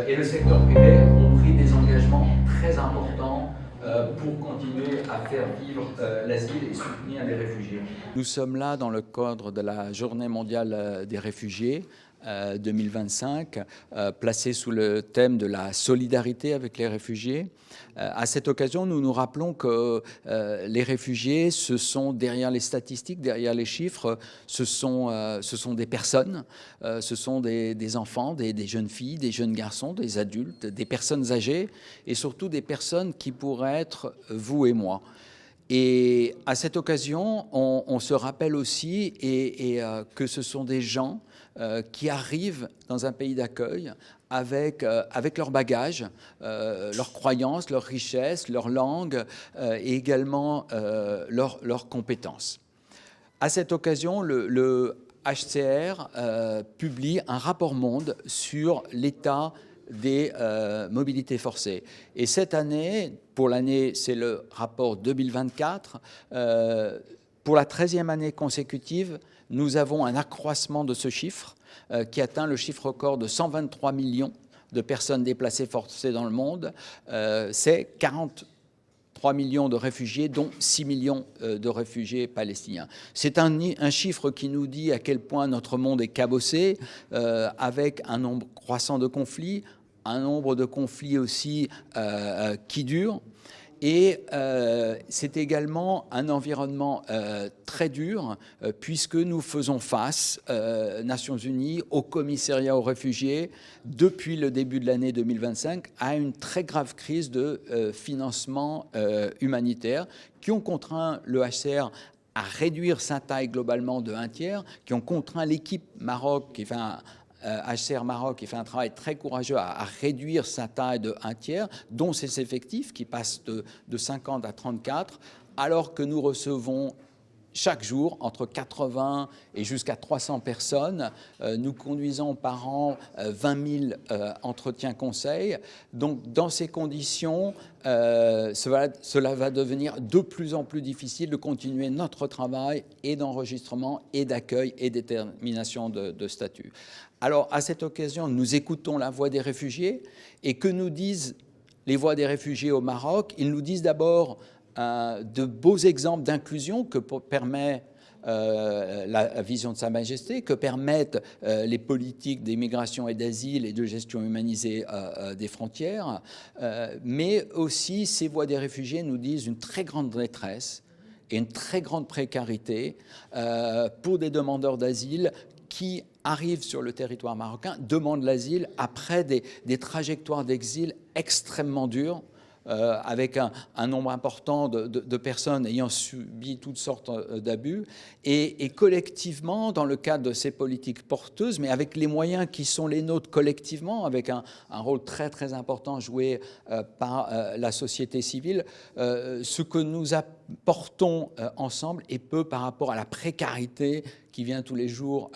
Et le secteur privé ont pris des engagements très importants pour continuer à faire vivre l'asile et soutenir les réfugiés. Nous sommes là dans le cadre de la Journée mondiale des réfugiés 2025, placée sous le thème de la solidarité avec les réfugiés. À cette occasion, nous nous rappelons que les réfugiés, ce sont derrière les statistiques, derrière les chiffres, ce sont des personnes, ce sont des enfants, des jeunes filles, des jeunes garçons, des adultes, des personnes âgées et surtout des personnes qui pourraient être vous et moi. Et à cette occasion, on se rappelle aussi que ce sont des gens qui arrivent dans un pays d'accueil avec leur bagage, leurs croyances, leurs richesses, leur langue et également leurs compétences. À cette occasion, le HCR publie un rapport monde sur l'état des mobilités forcées. Et cette année, pour l'année, c'est le rapport 2024, pour la 13e année consécutive, nous avons un accroissement de ce chiffre qui atteint le chiffre record de 123 millions de personnes déplacées forcées dans le monde. C'est 43 millions de réfugiés, dont 6 millions de réfugiés palestiniens. C'est un chiffre qui nous dit à quel point notre monde est cabossé, avec un nombre croissant de conflits, un nombre de conflits aussi qui durent. Et c'est également un environnement très dur puisque nous faisons face, Nations Unies, au commissariat aux réfugiés, depuis le début de l'année 2025, à une très grave crise de financement humanitaire qui ont contraint le HCR à réduire sa taille globalement de 1/3, qui ont contraint l'équipe Maroc, qui fait HCR Maroc, qui fait un travail très courageux à réduire sa taille de 1/3, dont ses effectifs qui passent de 50 à 34, alors que nous recevons chaque jour entre 80 et jusqu'à 300 personnes. Nous conduisons par an 20 000 entretiens conseils. Donc dans ces conditions, cela va devenir de plus en plus difficile de continuer notre travail et d'enregistrement et d'accueil et détermination de statut. Alors à cette occasion, nous écoutons la voix des réfugiés et que nous disent les voix des réfugiés au Maroc? Ils nous disent d'abord de beaux exemples d'inclusion que permet la vision de Sa Majesté, que permettent les politiques d'immigration et d'asile et de gestion humanisée des frontières, mais aussi ces voix des réfugiés nous disent une très grande détresse et une très grande précarité pour des demandeurs d'asile qui arrivent sur le territoire marocain, demandent l'asile après des trajectoires d'exil extrêmement dures, avec un nombre important de personnes ayant subi toutes sortes d'abus. Et collectivement, dans le cadre de ces politiques porteuses, mais avec les moyens qui sont les nôtres collectivement, avec un rôle très très important joué par la société civile, ce que nous apportons ensemble est peu par rapport à la précarité qui vient tous les jours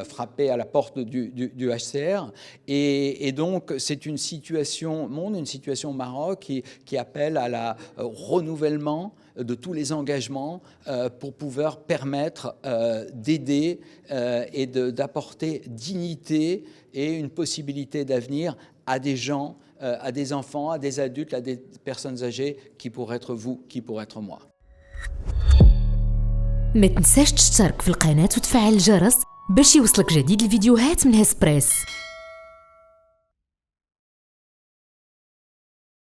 frapper à la porte du HCR. Et donc, c'est une situation monde, une situation au Maroc qui appelle au renouvellement de tous les engagements pour pouvoir permettre d'aider et d'apporter dignité et une possibilité d'avenir à des gens, à des enfants, à des adultes, à des personnes âgées qui pourraient être vous, qui pourraient être moi. ما تنساش تشترك في القناة وتفعل الجرس باش يوصلك جديد الفيديوهات من هسبريس.